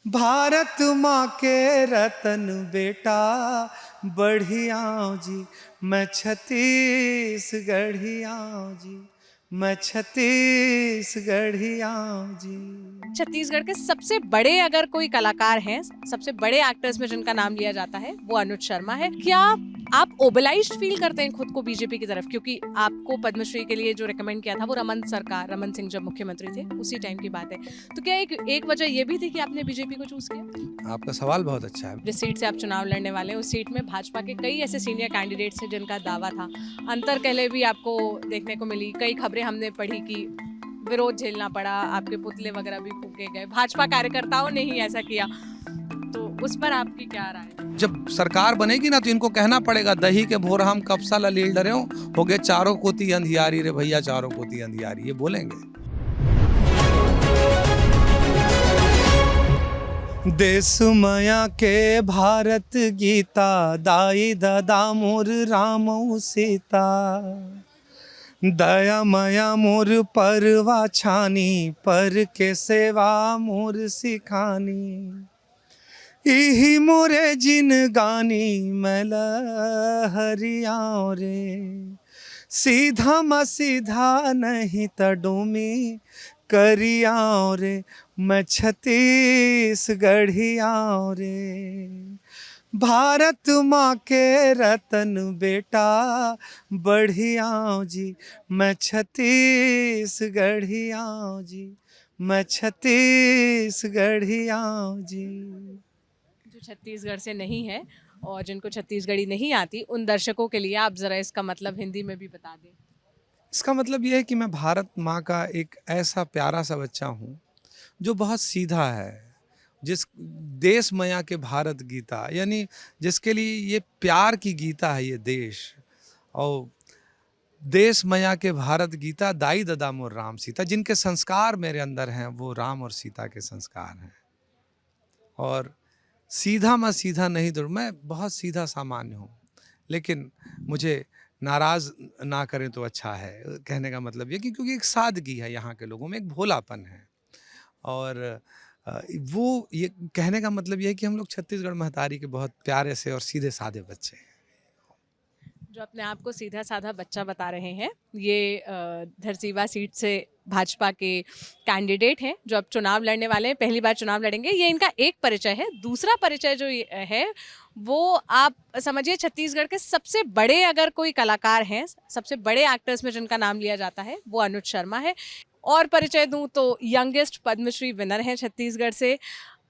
भारत माँ के रतन बेटा बढ़िया जी, मैं छत्तीसगढ़िया जी, मैं छत्तीसगढ़िया जी। छत्तीसगढ़ के सबसे बड़े अगर कोई कलाकार हैं, सबसे बड़े एक्टर्स में जिनका नाम लिया जाता है वो अनुज शर्मा है। क्या आप ओबलाइज्ड फील करते हैं खुद को बीजेपी की तरफ, क्योंकि आपको पद्मश्री के लिए जो रिकमेंड किया था वो रमन सिंह जब मुख्यमंत्री थे उसी टाइम की बात है, तो क्या एक वजह ये भी थी कि आपने बीजेपी को चूज किया? आपका सवाल बहुत अच्छा है। जिस सीट से आप चुनाव लड़ने वाले हैं उस सीट में भाजपा के कई ऐसे सीनियर कैंडिडेट्स हैं जिनका दावा था, अंतर्कलह भी आपको देखने को मिली, कई खबरें हमने पढ़ी कि विरोध झेलना पड़ा, आपके पुतले वगैरह भी फूके गए, भाजपा कार्यकर्ताओं ने ही ऐसा किया, तो उस पर आपकी क्या राय है? जब सरकार बनेगी ना तो इनको कहना पड़ेगा, दही के भोर हम कब सा लील डरे हो गए चारों कोती अंधियारी रे भैया, चारों कोती अंधियारी, ये बोलेंगे। देश माया के भारत गीता, दाई दादा मोर राम सीता, दया माया मोर परवा छानी, पर के सेवा मोर सिखानी, इही मोरे जिन गानी मैल हरिया रे, सीधा म सीधा नहीं तडोमी करिया रे, मैं छत्तीसगढ़िया रे। भारत माँ के रतन बेटा बढ़िया जी, मैं छत्तीसगढ़िया जी, मैं छत्तीसगढ़िया जी। जो छत्तीसगढ़ से नहीं है और जिनको छत्तीसगढ़ी नहीं आती उन दर्शकों के लिए आप जरा इसका मतलब हिंदी में भी बता दें। इसका मतलब ये है कि मैं भारत माँ का एक ऐसा प्यारा सा बच्चा हूँ जो बहुत सीधा है, जिस देश माया के भारत गीता, यानी जिसके लिए ये प्यार की गीता है ये देश, और देश माया के भारत गीता, दाई ददा मोर राम सीता, जिनके संस्कार मेरे अंदर हैं वो राम और सीता के संस्कार हैं। और सीधा मैं सीधा नहीं दूर, मैं बहुत सीधा सामान्य हूँ, लेकिन मुझे नाराज ना करें तो अच्छा है। कहने का मतलब ये कि क्योंकि एक सादगी है यहाँ के लोगों में, एक भोलापन है, और वो ये कहने का मतलब ये है कि हम लोग छत्तीसगढ़ महतारी के बहुत प्यारे से और सीधे साधे बच्चे हैं। जो अपने आप को सीधा साधा बच्चा बता रहे हैं, ये धरसीवा सीट से भाजपा के कैंडिडेट हैं जो अब चुनाव लड़ने वाले हैं, पहली बार चुनाव लड़ेंगे, ये इनका एक परिचय है। दूसरा परिचय जो है वो आप समझिए छत्तीसगढ़ के सबसे बड़े अगर कोई कलाकार हैं, सबसे बड़े एक्टर्स में जिनका नाम लिया जाता है वो अनुज शर्मा है। और परिचय दूं तो यंगेस्ट पद्मश्री विनर हैं छत्तीसगढ़ से,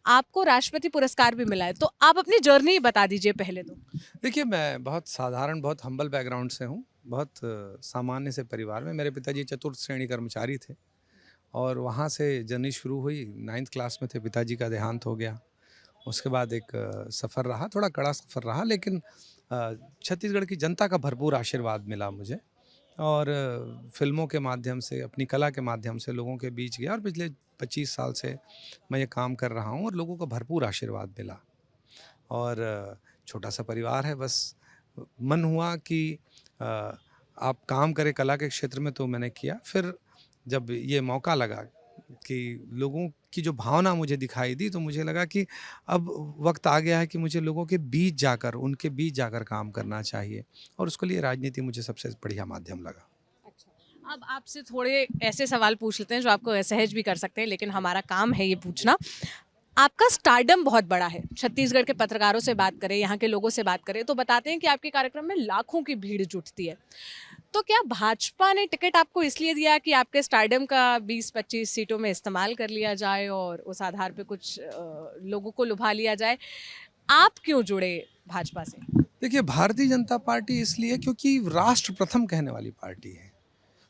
आपको राष्ट्रपति पुरस्कार भी मिला है, तो आप अपनी जर्नी बता दीजिए पहले तो। देखिए, मैं बहुत साधारण, बहुत हम्बल बैकग्राउंड से हूँ, बहुत सामान्य से परिवार में। मेरे पिताजी चतुर्थ श्रेणी कर्मचारी थे और वहाँ से जर्नी शुरू हुई। 9th क्लास में थे, पिताजी का देहांत हो गया। उसके बाद एक सफ़र रहा, थोड़ा कड़ा सफ़र रहा, लेकिन छत्तीसगढ़ की जनता का भरपूर आशीर्वाद मिला मुझे, और फिल्मों के माध्यम से, अपनी कला के माध्यम से लोगों के बीच गया, और पिछले 25 साल से मैं ये काम कर रहा हूँ और लोगों का भरपूर आशीर्वाद मिला। और छोटा सा परिवार है, बस मन हुआ कि आप काम करें कला के क्षेत्र में, तो मैंने किया। फिर जब ये मौका लगा कि लोगों की जो भावना मुझे दिखाई दी, तो मुझे लगा कि अब वक्त आ गया है कि मुझे लोगों के बीच जाकर, उनके बीच जाकर काम करना चाहिए, और उसके लिए राजनीति मुझे सबसे बढ़िया माध्यम लगा। अच्छा, अब आपसे थोड़े ऐसे सवाल पूछ लेते हैं जो आपको असहज भी कर सकते हैं, लेकिन हमारा काम है ये पूछना। आपका स्टारडम बहुत बड़ा है, छत्तीसगढ़ के पत्रकारों से बात करें, यहाँ के लोगों से बात करें तो बताते हैं कि आपके कार्यक्रम में लाखों की भीड़ जुटती है। तो क्या भाजपा ने टिकट आपको इसलिए दिया कि आपके स्टारडम का 20-25 सीटों में इस्तेमाल कर लिया जाए और उस आधार पे कुछ लोगों को लुभा लिया जाए? आप क्यों जुड़े भाजपा से? देखिए, भारतीय जनता पार्टी इसलिए क्योंकि राष्ट्र प्रथम कहने वाली पार्टी है।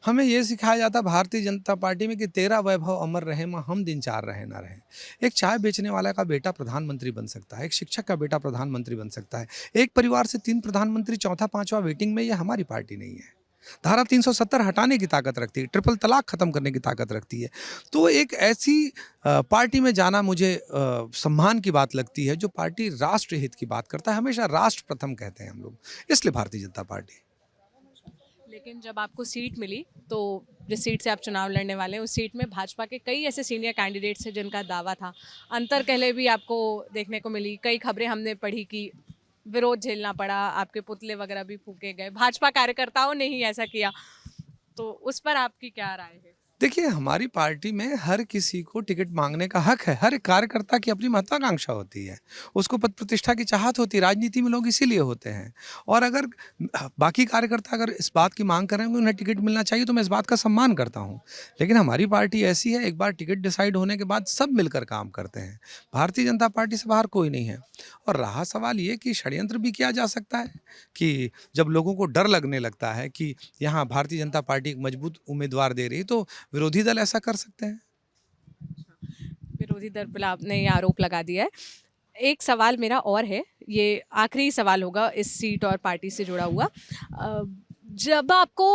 हमें ये सिखाया जाता भारतीय जनता पार्टी में कि तेरा वैभव अमर रहे, माँ हम दिन चार रहे ना रहे। एक चाय बेचने वाला का बेटा प्रधानमंत्री बन सकता है, एक शिक्षक का बेटा प्रधानमंत्री बन सकता है, एक परिवार से 3 प्रधानमंत्री, चौथा पांचवा वेटिंग में, ये हमारी पार्टी नहीं है। धारा 370 हटाने की ताकत रखती है, ट्रिपल तलाक खत्म करने की ताकत रखती है। तो एक ऐसी पार्टी में जाना मुझे सम्मान की बात लगती है, जो पार्टी राष्ट्र हित की बात करता है। हमेशा राष्ट्र प्रथम कहते हैं हम लोग, इसलिए भारतीय जनता पार्टी। लेकिन जब आपको सीट मिली तो जिस सीट से आप चुनाव लड़ने वाले हैं उस सीट में भाजपा के कई ऐसे सीनियर कैंडिडेट्स हैं जिनका दावा था, अंतर कहले भी आपको देखने को मिली, कई खबरें हमने पढ़ी कि विरोध झेलना पड़ा, आपके पुतले वगैरह भी फूके गए, भाजपा कार्यकर्ताओं ने ही ऐसा किया, तो उस पर आपकी क्या राय है? देखिए, हमारी पार्टी में हर किसी को टिकट मांगने का हक है। हर एक कार्यकर्ता की अपनी महत्वाकांक्षा होती है। उसको पद प्रतिष्ठा की चाहत होती है। राजनीति में लोग इसीलिए होते हैं। और अगर बाकी कार्यकर्ता अगर इस बात की मांग कर रहे हैं कि उन्हें टिकट मिलना चाहिए, तो मैं इस बात का सम्मान करता हूँ। लेकिन हमारी पार्टी ऐसी है, एक बार टिकट डिसाइड होने के बाद सब मिलकर काम करते हैं। भारतीय जनता पार्टी से बाहर कोई नहीं है। और रहा सवाल ये कि षड्यंत्र भी किया जा सकता है कि जब लोगों को डर लगने लगता है कि यहाँ भारतीय जनता पार्टी एक मजबूत उम्मीदवार दे रही है, तो विरोधी दल ऐसा कर सकते हैं। विरोधी दल पर आपने ये आरोप लगा दिया है। एक सवाल मेरा और है, ये आखिरी सवाल होगा इस सीट और पार्टी से जुड़ा हुआ। जब आपको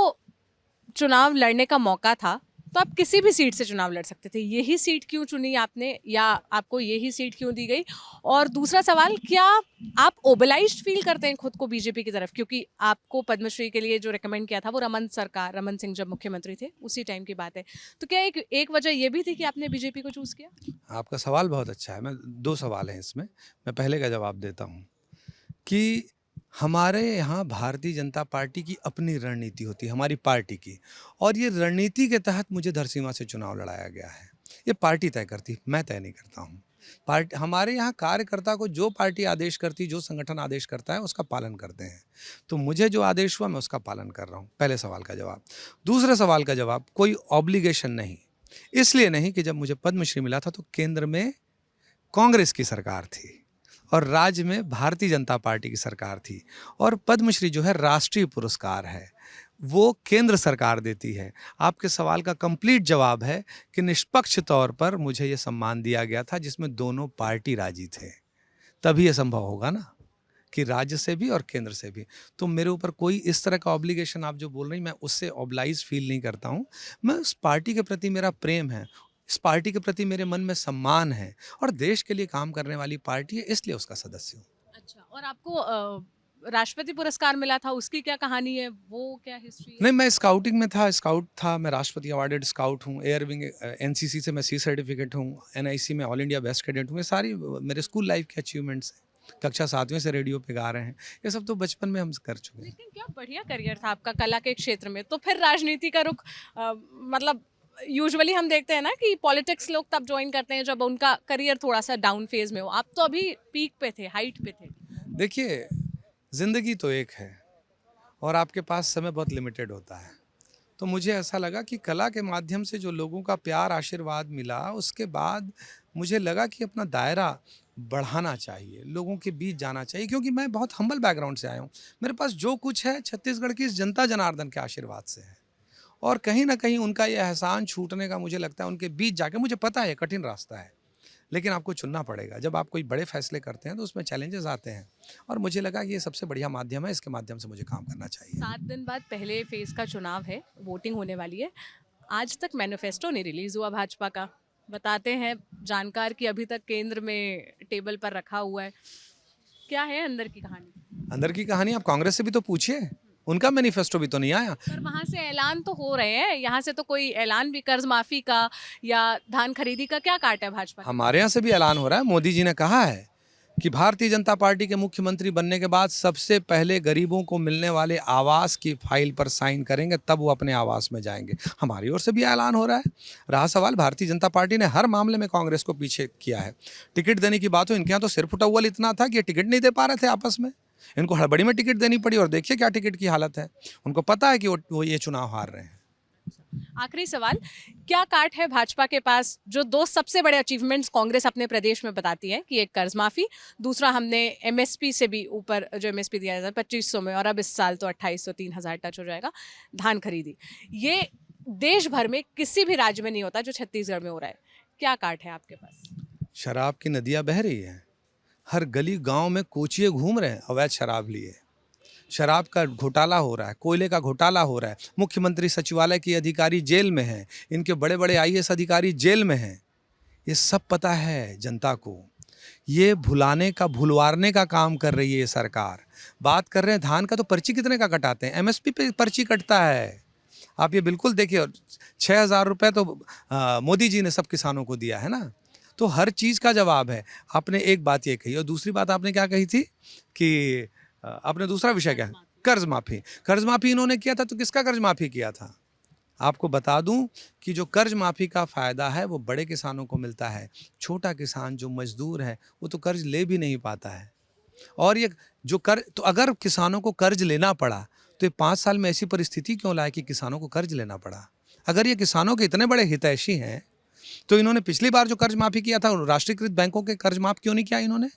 चुनाव लड़ने का मौका था तो आप किसी भी सीट से चुनाव लड़ सकते थे, यही सीट क्यों चुनी आपने, या आपको यही सीट क्यों दी गई? और दूसरा सवाल, क्या आप ओबलाइज्ड फील करते हैं खुद को बीजेपी की तरफ, क्योंकि आपको पद्मश्री के लिए जो रिकमेंड किया था वो रमन सिंह जब मुख्यमंत्री थे उसी टाइम की बात है, तो क्या एक वजह ये भी थी कि आपने बीजेपी को चूज किया? आपका सवाल बहुत अच्छा है। मैं 2 सवाल हैं इसमें, मैं पहले का जवाब देता हूँ कि हमारे यहाँ भारतीय जनता पार्टी की अपनी रणनीति होती है, हमारी पार्टी की, और ये रणनीति के तहत मुझे धरसींवा से चुनाव लड़ाया गया है। ये पार्टी तय करती, मैं तय नहीं करता हूँ। पार्टी, हमारे यहाँ कार्यकर्ता को जो पार्टी आदेश करती, जो संगठन आदेश करता है, उसका पालन करते हैं। तो मुझे जो आदेश हुआ मैं उसका पालन कर रहा हूँ। पहले सवाल का जवाब। दूसरे सवाल का जवाब, कोई ऑब्लिगेशन नहीं। इसलिए नहीं कि जब मुझे पद्मश्री मिला था तो केंद्र में कांग्रेस की सरकार थी और राज्य में भारतीय जनता पार्टी की सरकार थी, और पद्मश्री जो है राष्ट्रीय पुरस्कार है, वो केंद्र सरकार देती है। आपके सवाल का कंप्लीट जवाब है कि निष्पक्ष तौर पर मुझे ये सम्मान दिया गया था जिसमें दोनों पार्टी राजी थे, तभी ये संभव होगा ना, कि राज्य से भी और केंद्र से भी। तो मेरे ऊपर कोई इस तरह का ऑब्लिगेशन आप जो बोल रही, मैं उससे ऑब्लाइज फील नहीं करता हूँ। मैं उस पार्टी के प्रति मेरा प्रेम है, इस पार्टी के प्रति मेरे मन में सम्मान है, और देश के लिए काम करने वाली पार्टी है, इसलिए उसका सदस्य हूँ। अच्छा, और आपको राष्ट्रपति पुरस्कार मिला था, उसकी क्या कहानी है, वो क्या हिस्ट्री है? नहीं, मैं स्काउटिंग में था, स्काउट था, मैं राष्ट्रपति अवार्डेड स्काउट हूँ, एयर विंग एनसीसी से मैं सी सर्टिफिकेट हूँ, एनआईसी में ऑल इंडिया बेस्ट कैडेट हूँ। ये सारी मेरे स्कूल लाइफ की अचीवमेंट्स हैं। कक्षा 7वीं से रेडियो पे गा रहे हैं, ये सब तो बचपन में हम कर चुके हैं। लेकिन क्या बढ़िया करियर था आपका कला के क्षेत्र में, तो फिर राजनीति का रुख मतलब यूजुअली हम देखते हैं ना कि पॉलिटिक्स लोग तब ज्वाइन करते हैं जब उनका करियर थोड़ा सा डाउन फेज में हो, आप तो अभी पीक पे थे, हाइट पे थे। देखिए, ज़िंदगी तो एक है और आपके पास समय बहुत लिमिटेड होता है। तो मुझे ऐसा लगा कि कला के माध्यम से जो लोगों का प्यार आशीर्वाद मिला, उसके बाद मुझे लगा कि अपना दायरा बढ़ाना चाहिए, लोगों के बीच जाना चाहिए, क्योंकि मैं बहुत हम्बल बैकग्राउंड से आया हूँ। मेरे पास जो कुछ है छत्तीसगढ़ की इस जनता जनार्दन के आशीर्वाद से है, और कहीं ना कहीं उनका ये एहसान छूटने का मुझे लगता है, उनके बीच जाके, मुझे पता है कठिन रास्ता है, लेकिन आपको चुनना पड़ेगा। जब आप कोई बड़े फैसले करते हैं तो उसमें चैलेंजेस आते हैं, और मुझे लगा कि ये सबसे बढ़िया माध्यम है, इसके माध्यम से मुझे काम करना चाहिए। 7 दिन बाद पहले फेज का चुनाव है, वोटिंग होने वाली है। आज तक मैनिफेस्टो नहीं रिलीज हुआ भाजपा का, बताते हैं जानकार कि अभी तक केंद्र में टेबल पर रखा हुआ है, क्या है अंदर की कहानी? अंदर की कहानी आप कांग्रेस से भी तो पूछिए, उनका मैनिफेस्टो भी तो नहीं आया। पर वहां से ऐलान तो हो रहे हैं, यहाँ से तो कोई ऐलान भी कर्ज माफी का या धान खरीदी का क्या काट है भाजपा का? हमारे यहाँ से भी ऐलान हो रहा है। मोदी जी ने कहा है कि भारतीय जनता पार्टी के मुख्यमंत्री बनने के बाद सबसे पहले गरीबों को मिलने वाले आवास की फाइल पर साइन करेंगे, तब वो अपने आवास में जाएंगे। हमारी ओर से भी ऐलान हो रहा है। रहा सवाल, भारतीय जनता पार्टी ने हर मामले में कांग्रेस को पीछे किया है। टिकट देने की बात हो, इनके यहाँ तो सिर फुटअव्वल इतना था कि ये टिकट नहीं दे पा रहे थे आपस में, इनको हड़बड़ी में टिकट देनी पड़ी, और देखिए क्या टिकट की हालत है। उनको पता है कि वो ये चुनाव हार रहे हैं। आखिरी सवाल, क्या काट है भाजपा के पास जो 2 सबसे बड़े अचीवमेंट्स कांग्रेस अपने प्रदेश में बताती है कि एक कर्ज माफी, दूसरा हमने एमएसपी से भी ऊपर जो एमएसपी दिया जाता है 2500 में, और अब इस साल तो 2800 3000 टच हो जाएगा, धान खरीदी। ये देश भर में किसी भी राज्य में नहीं होता जो छत्तीसगढ़ में हो रहा है, क्या काट है आपके पास? शराब की नदियाँ बह रही हैं, हर गली गांव में कोचिए घूम रहे हैं अवैध शराब लिए। शराब का घोटाला हो रहा है, कोयले का घोटाला हो रहा है, मुख्यमंत्री सचिवालय के अधिकारी जेल में हैं, इनके बड़े बड़े आईएएस अधिकारी जेल में हैं। ये सब पता है जनता को। ये भुलाने का, भुलवारने का काम कर रही है ये सरकार। बात कर रहे हैं धान का, तो पर्ची कितने का कटाते हैं? एमएसपी पे पर्ची कटता है। आप ये बिल्कुल देखिए। और 6,000 रुपये तो मोदी जी ने सब किसानों को दिया है ना। तो हर चीज़ का जवाब है। आपने एक बात ये कही, और दूसरी बात आपने क्या कही थी कि आपने दूसरा विषय क्या? कर्ज माफ़ी। कर्ज माफ़ी इन्होंने किया था, तो किसका कर्ज माफ़ी किया था? आपको बता दूं कि जो कर्ज माफ़ी का फ़ायदा है वो बड़े किसानों को मिलता है। छोटा किसान जो मजदूर है वो तो कर्ज ले भी नहीं पाता है। और ये जो कर तो अगर किसानों को कर्ज लेना पड़ा, तो ये 5 साल में ऐसी परिस्थिति क्यों लाए कि किसानों को कर्ज लेना पड़ा? अगर ये किसानों के इतने बड़े हितैषी हैं, तो इन्होंने पिछली बार जो कर्ज माफ़ी किया था, राष्ट्रीयकृत बैंकों के कर्ज माफ़ क्यों नहीं किया इन्होंने?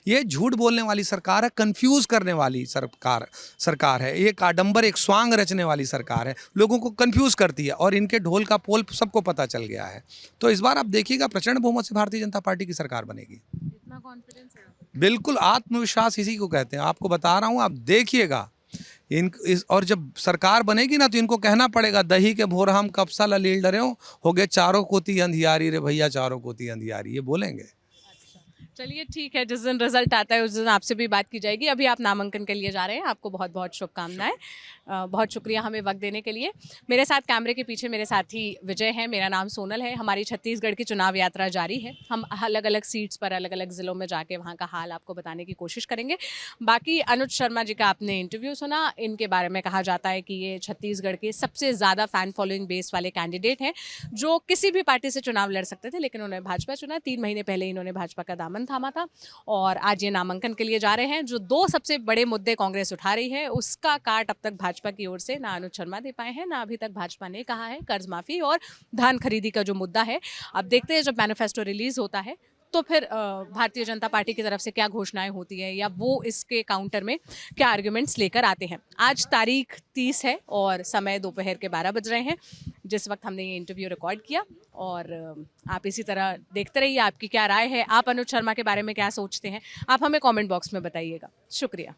ये झूठ बोलने वाली सरकार है, कंफ्यूज करने वाली सरकार है। ये काडंबर, एक स्वांग रचने वाली सरकार है, लोगों को कंफ्यूज करती है, और इनके ढोल का पोल सबको पता चल गया है। तो इस बार आप देखिएगा प्रचंड बहुमत से भारतीय जनता पार्टी की सरकार बनेगी। इतना कॉन्फिडेंस है आपको? बिल्कुल, आत्मविश्वास इसी को कहते हैं। आपको बता रहा हूँ, आप देखिएगा। और जब सरकार बनेगी ना, तो इनको कहना पड़ेगा, दही के भोर हम कब सा ललील डरे हो गए चारों कोती अंधियारी रे भैया, चारों कोती अंधियारी, ये बोलेंगे। चलिए ठीक है, जिस दिन रिजल्ट आता है उस दिन आपसे भी बात की जाएगी। अभी आप नामांकन के लिए जा रहे हैं, आपको बहुत बहुत शुभकामनाएं। बहुत शुक्रिया हमें वक्त देने के लिए। मेरे साथ कैमरे के पीछे मेरे साथी विजय हैं, मेरा नाम सोनल है। हमारी छत्तीसगढ़ की चुनाव यात्रा जारी है। हम अलग अलग सीट्स पर, अलग अलग ज़िलों में जाके वहाँ का हाल आपको बताने की कोशिश करेंगे। बाकी अनुज शर्मा जी का आपने इंटरव्यू सुना। इनके बारे में कहा जाता है कि ये छत्तीसगढ़ के सबसे ज़्यादा फ़ैन फॉलोइंग बेस वाले कैंडिडेट हैं, जो किसी भी पार्टी से चुनाव लड़ सकते थे, लेकिन उन्होंने भाजपा चुना। 3 महीने पहले इन्होंने भाजपा का दामन थामा था, और आज ये नामांकन के लिए जा रहे हैं। जो 2 सबसे बड़े मुद्दे कांग्रेस उठा रही है, उसका काट अब तक भाजपा की ओर से ना अनुज शर्मा दे पाए हैं, ना अभी तक भाजपा ने कहा है। कर्ज माफी और धान खरीदी का जो मुद्दा है, अब देखते हैं जब मैनिफेस्टो रिलीज होता है तो फिर भारतीय जनता पार्टी की तरफ से क्या घोषणाएं होती है, या वो इसके काउंटर में क्या आर्ग्यूमेंट्स लेकर आते हैं। आज तारीख 30 है और समय दोपहर के 12 बज रहे हैं जिस वक्त हमने ये इंटरव्यू रिकॉर्ड किया। और आप इसी तरह देखते रहिए। आपकी क्या राय है, आप अनुज शर्मा के बारे में क्या सोचते हैं, आप हमें कमेंट बॉक्स में बताइएगा। शुक्रिया।